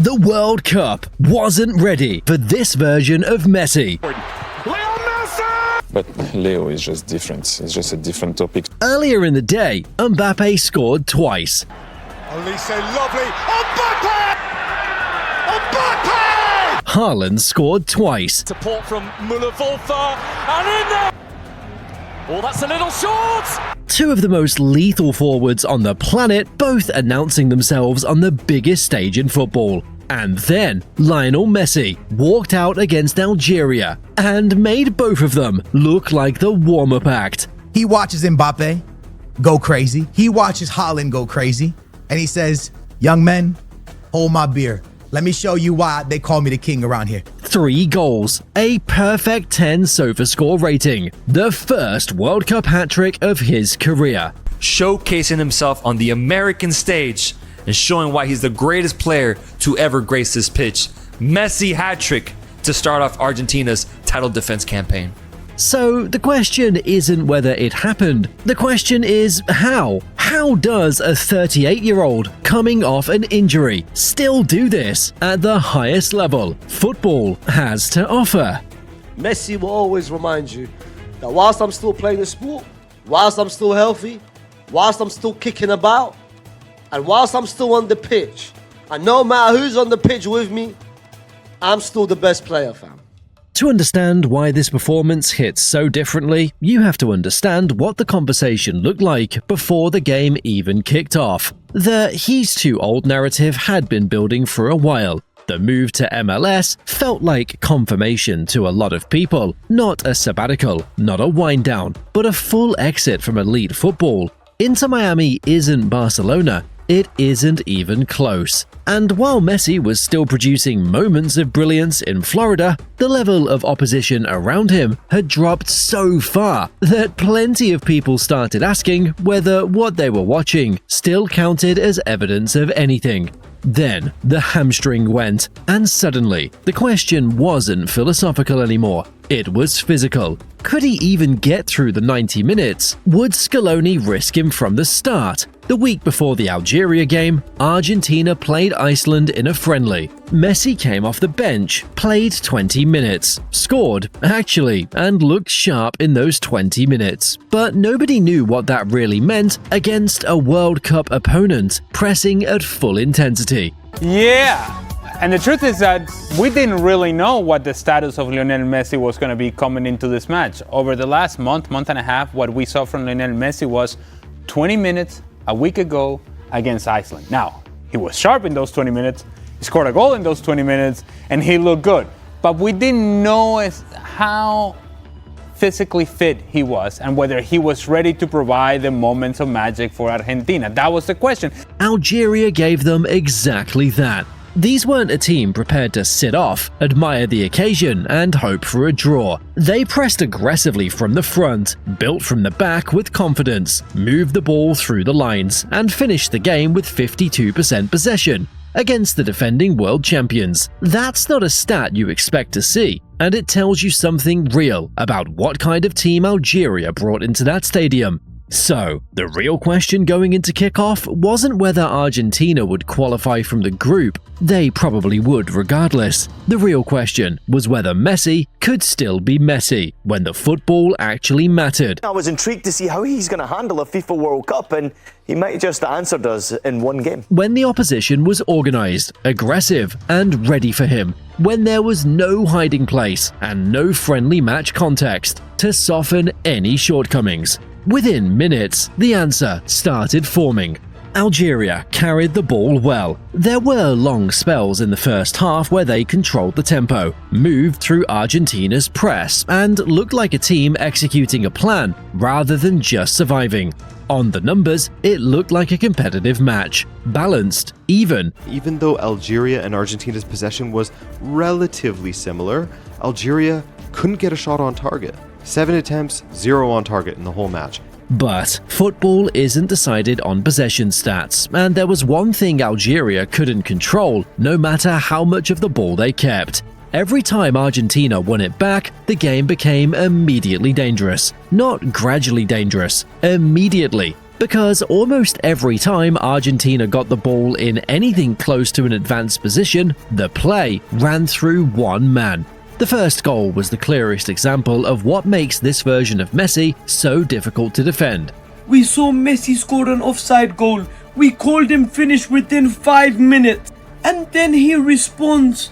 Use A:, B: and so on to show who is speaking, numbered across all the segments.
A: The World Cup wasn't ready for this version of Messi.
B: But Leo is just different. It's just a different topic.
A: Earlier in the day, Mbappe scored twice.
C: Olise, lovely. Mbappe! Mbappe!
A: Haaland scored twice.
D: Support from Müller-Wolfer, and in there! Oh, that's a little short!
A: Two of the most lethal forwards on the planet, both announcing themselves on the biggest stage in football. And then Lionel Messi walked out against Algeria and made both of them look like the warm-up act.
E: He watches Mbappe go crazy. He watches Haaland go crazy. And he says, young men, hold my beer. Let me show you why they call me the king around here.
A: 3 goals, a perfect 10 Sofascore rating, the first World Cup hat-trick of his career.
F: Showcasing himself on the American stage and showing why he's the greatest player to ever grace this pitch. Messi hat-trick to start off Argentina's title defense campaign.
A: So the question isn't whether it happened, the question is how? How does a 38-year-old coming off an injury still do this at the highest level football has to offer?
G: Messi will always remind you that whilst I'm still playing the sport, whilst I'm still healthy, whilst I'm still kicking about, and whilst I'm still on the pitch, and no matter who's on the pitch with me, I'm still the best player, fam.
A: To understand why this performance hits so differently, you have to understand what the conversation looked like before the game even kicked off. The "he's too old" narrative had been building for a while. The move to MLS felt like confirmation to a lot of people, not a sabbatical, not a wind down, but a full exit from elite football. Inter Miami isn't Barcelona. It isn't even close. And while Messi was still producing moments of brilliance in Florida, the level of opposition around him had dropped so far that plenty of people started asking whether what they were watching still counted as evidence of anything. Then the hamstring went, and suddenly the question wasn't philosophical anymore. It was physical. Could he even get through the 90 minutes? Would Scaloni risk him from the start? The week before the Algeria game, Argentina played Iceland in a friendly. Messi came off the bench, played 20 minutes, scored, actually, and looked sharp in those 20 minutes. But nobody knew what that really meant against a World Cup opponent pressing at full intensity.
H: Yeah, and the truth is that we didn't really know what the status of Lionel Messi was going to be coming into this match. Over the last month and a half, what we saw from Lionel Messi was 20 minutes a week ago against Iceland. Now, he was sharp in those 20 minutes, he scored a goal in those 20 minutes, and he looked good. But we didn't know how physically fit he was and whether he was ready to provide the moments of magic for Argentina. That was the question.
A: Algeria gave them exactly that. These weren't a team prepared to sit off, admire the occasion, and hope for a draw. They pressed aggressively from the front, built from the back with confidence, moved the ball through the lines, and finished the game with 52% possession against the defending world champions. That's not a stat you expect to see, and it tells you something real about what kind of team Algeria brought into that stadium. So, the real question going into kickoff wasn't whether Argentina would qualify from the group. They probably would regardless. The real question was whether Messi could still be Messi when the football actually mattered.
I: I was intrigued to see how he's going to handle a FIFA World Cup, and he might have just answered us in one game.
A: When the opposition was organised, aggressive, and ready for him. When there was no hiding place and no friendly match context to soften any shortcomings. Within minutes, the answer started forming. Algeria carried the ball well. There were long spells in the first half where they controlled the tempo, moved through Argentina's press, and looked like a team executing a plan rather than just surviving. On the numbers, it looked like a competitive match, balanced, even.
J: Even though Algeria and Argentina's possession was relatively similar, Algeria couldn't get a shot on target. 7 attempts, 0 on target in the whole match.
A: But football isn't decided on possession stats, and there was one thing Algeria couldn't control, no matter how much of the ball they kept. Every time Argentina won it back, the game became immediately dangerous. Not gradually dangerous, immediately. because almost every time Argentina got the ball in anything close to an advanced position, the play ran through one man. The first goal was the clearest example of what makes this version of Messi so difficult to defend.
K: We saw Messi score an offside goal. We called him finished within 5 minutes. And then he responds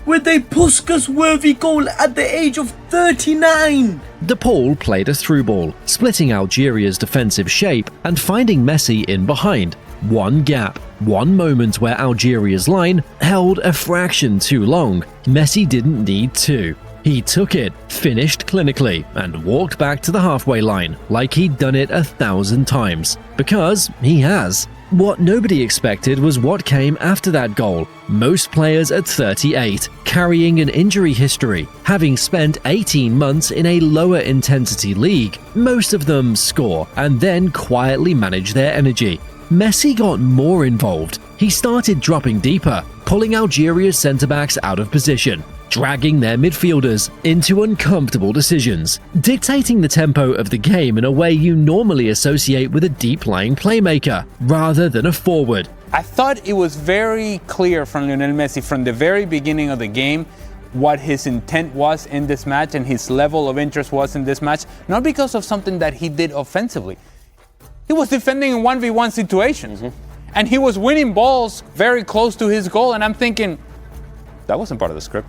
K: with a Puskas-worthy goal at the age of 39.
A: De Paul played a through ball, splitting Algeria's defensive shape and finding Messi in behind. One gap, one moment where Algeria's line held a fraction too long. Messi didn't need two. He took it, finished clinically, and walked back to the halfway line like he'd done it 1,000 times. Because he has. What nobody expected was what came after that goal. Most players at 38, carrying an injury history, having spent 18 months in a lower intensity league. Most of them score and then quietly manage their energy. Messi got more involved. He started dropping deeper, pulling Algeria's centre-backs out of position, dragging their midfielders into uncomfortable decisions, dictating the tempo of the game in a way you normally associate with a deep-lying playmaker, rather than a forward.
H: I thought it was very clear from Lionel Messi from the very beginning of the game what his intent was in this match and his level of interest was in this match, not because of something that he did offensively. He was defending in 1v1 situations, and he was winning balls very close to his goal, and I'm thinking, that wasn't part of the script.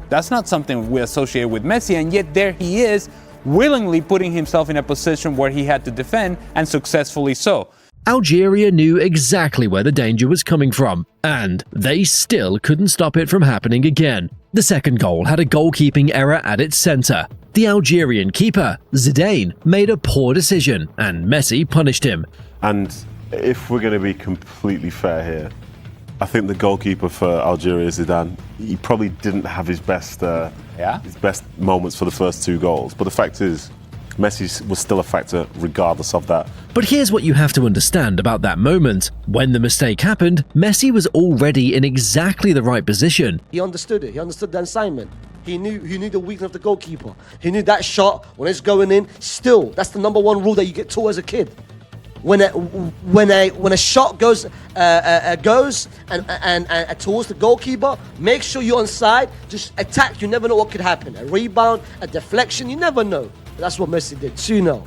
H: That's not something we associate with Messi, and yet there he is, willingly putting himself in a position where he had to defend, and successfully so.
A: Algeria knew exactly where the danger was coming from, and they still couldn't stop it from happening again. The second goal had a goalkeeping error at its centre. The Algerian keeper, Zidane, made a poor decision, and Messi punished him.
L: And if we're going to be completely fair here, I think the goalkeeper for Algeria, Zidane, he probably didn't have his best moments for the first two goals. But the fact is, Messi was still a factor regardless of that.
A: But here's what you have to understand about that moment. When the mistake happened, Messi was already in exactly the right position.
G: He understood it. He understood the assignment. He knew the weakness of the goalkeeper. He knew that shot, when it's going in, still, that's the number one rule that you get taught as a kid. When a shot goes and towards the goalkeeper, make sure you're on side. Just attack. You never know what could happen. A rebound, a deflection. You never know. That's what Messi did. 2-0.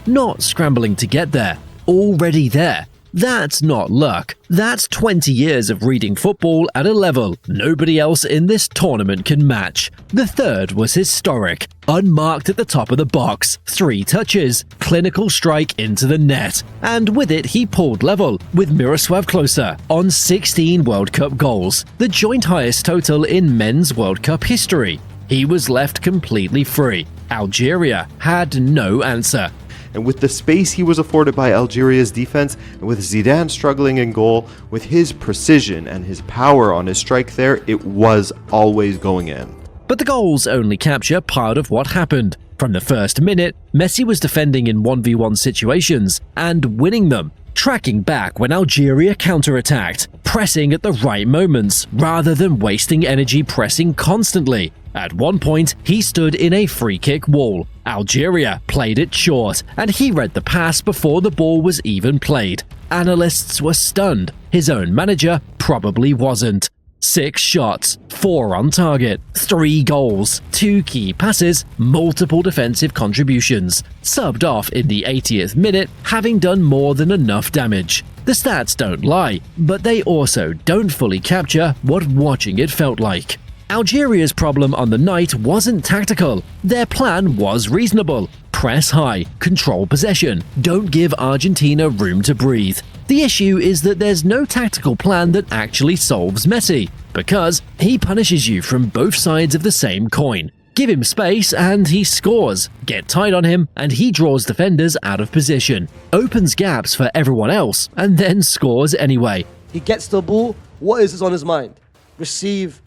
A: Not scrambling to get there. Already there. That's not luck. That's 20 years of reading football at a level nobody else in this tournament can match. The third was historic. Unmarked at the top of the box, 3 touches, clinical strike into the net. And with it he pulled level with Miroslav Klose on 16 World Cup goals, the joint highest total in men's World Cup history. He was left completely free. Algeria had no answer.
J: And with the space he was afforded by Algeria's defense, and with Zidane struggling in goal, with his precision and his power on his strike there, it was always going in.
A: But the goals only capture part of what happened. From the first minute, Messi was defending in 1v1 situations and winning them, tracking back when Algeria counterattacked, pressing at the right moments rather than wasting energy pressing constantly. At one point, he stood in a free kick wall. Algeria played it short, and he read the pass before the ball was even played. Analysts were stunned. His own manager probably wasn't. 6 shots, 4 on target, 3 goals, 2 key passes, multiple defensive contributions. Subbed off in the 80th minute, having done more than enough damage. The stats don't lie, but they also don't fully capture what watching it felt like. Algeria's problem on the night wasn't tactical. Their plan was reasonable. Press high, control possession, don't give Argentina room to breathe. The issue is that there's no tactical plan that actually solves Messi, because he punishes you from both sides of the same coin. Give him space and he scores. Get tight on him and he draws defenders out of position, opens gaps for everyone else, and then scores anyway.
G: He gets the ball. What is on his mind? Receive,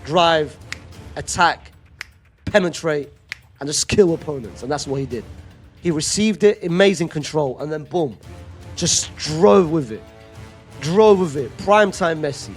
G: drive, attack, penetrate, and just kill opponents. And that's what he did. He received it, amazing control, and then boom, just drove with it. Primetime Messi.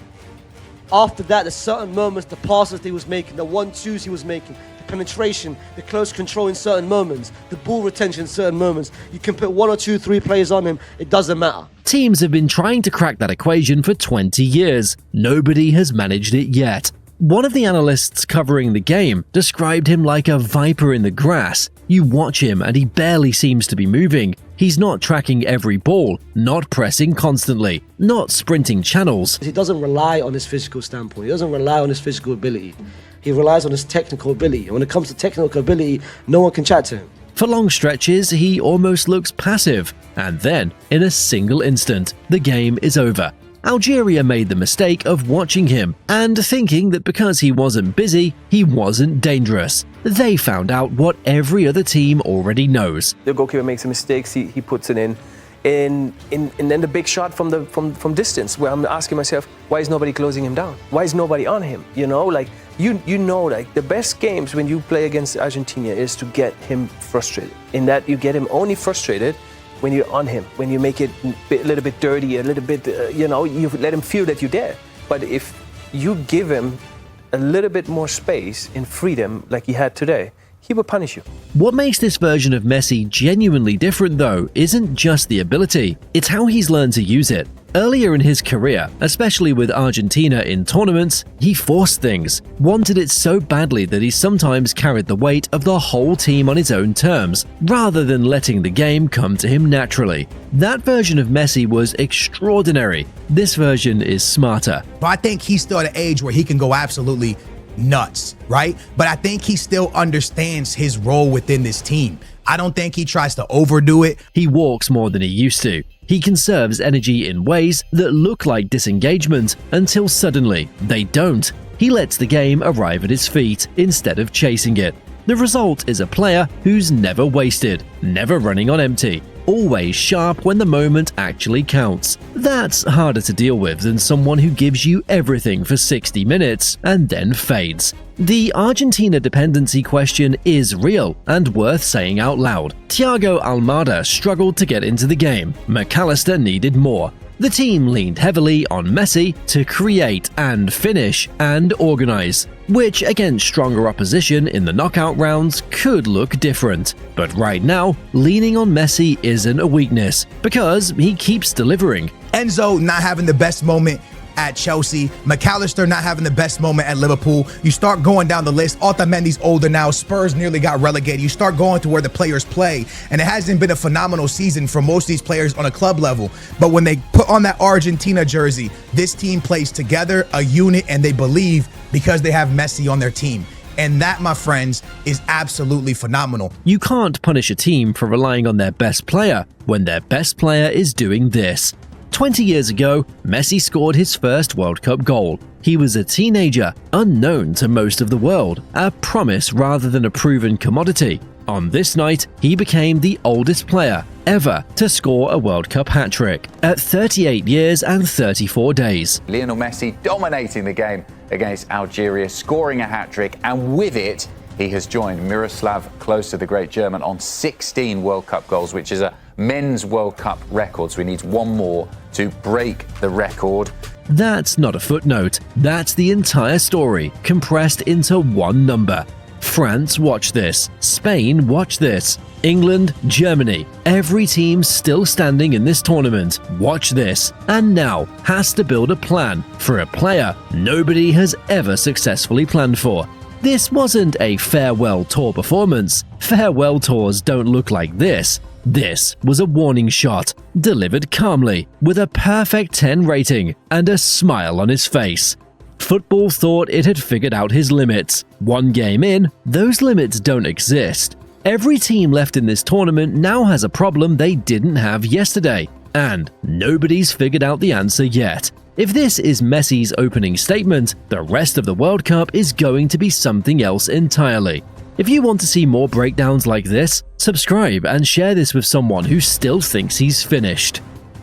G: After that, there's certain moments, the passes he was making, the 1-2s he was making, the penetration, the close control in certain moments, the ball retention in certain moments. You can put 1 or 2, 3 players on him, it doesn't matter.
A: Teams have been trying to crack that equation for 20 years. Nobody has managed it yet. One of the analysts covering the game described him like a viper in the grass. You watch him and he barely seems to be moving. He's not tracking every ball, not pressing constantly, not sprinting channels.
G: He doesn't rely on his physical standpoint. He doesn't rely on his physical ability. He relies on his technical ability. And when it comes to technical ability, no one can chat to him.
A: For long stretches, he almost looks passive. And then, in a single instant, the game is over. Algeria made the mistake of watching him and thinking that because he wasn't busy, he wasn't dangerous. They found out what every other team already knows.
M: The goalkeeper makes a mistake, he puts it in. And then the big shot from distance, where I'm asking myself, why is nobody closing him down? Why is nobody on him? You know, like the best games when you play against Argentina is to get him frustrated. In that you get him only frustrated when you're on him, when you make it a little bit dirty, a little bit, you let him feel that you're there. But if you give him a little bit more space and freedom like he had today, he will punish you.
A: What makes this version of Messi genuinely different, though, isn't just the ability, it's how he's learned to use it. Earlier in his career, especially with Argentina in tournaments, he forced things, wanted it so badly that he sometimes carried the weight of the whole team on his own terms, rather than letting the game come to him naturally. That version of Messi was extraordinary. This version is smarter.
E: But I think he's still at an age where he can go absolutely nuts, right? But I think he still understands his role within this team. I don't think he tries to overdo it.
A: He walks more than he used to. He conserves energy in ways that look like disengagement until suddenly they don't. He lets the game arrive at his feet instead of chasing it. The result is a player who's never wasted, never running on empty, always sharp when the moment actually counts. That's harder to deal with than someone who gives you everything for 60 minutes and then fades. The Argentina dependency question is real and worth saying out loud. Thiago Almada struggled to get into the game. McAllister needed more. The team leaned heavily on Messi to create and finish and organize, which against stronger opposition in the knockout rounds could look different. But right now, leaning on Messi isn't a weakness because he keeps delivering.
E: Enzo not having the best moment at Chelsea, McAllister not having the best moment at Liverpool. You start going down the list. Otamendi's older now. Spurs nearly got relegated. You start going to where the players play, and it hasn't been a phenomenal season for most of these players on a club level. But when they put on that Argentina jersey, this team plays together, a unit, and they believe because they have Messi on their team. And that, my friends, is absolutely phenomenal.
A: You can't punish a team for relying on their best player when their best player is doing this. 20 years ago, Messi scored his first World Cup goal. He was a teenager, unknown to most of the world, a promise rather than a proven commodity. On this night, he became the oldest player ever to score a World Cup hat-trick at 38 years and 34 days.
N: Lionel Messi dominating the game against Algeria, scoring a hat-trick, and with it, he has joined Miroslav Klose, the great German, on 16 World Cup goals, which is a men's World Cup record. So he needs one more to break the record.
A: That's not a footnote. That's the entire story, compressed into one number. France, watch this. Spain, watch this. England, Germany, every team still standing in this tournament, watch this, and now has to build a plan for a player nobody has ever successfully planned for. This wasn't a farewell tour performance. Farewell tours don't look like this. This was a warning shot, delivered calmly, with a perfect 10 rating and a smile on his face. Football thought it had figured out his limits. One game in, those limits don't exist. Every team left in this tournament now has a problem they didn't have yesterday, and nobody's figured out the answer yet. If this is Messi's opening statement, the rest of the World Cup is going to be something else entirely. If you want to see more breakdowns like this, subscribe and share this with someone who still thinks he's finished.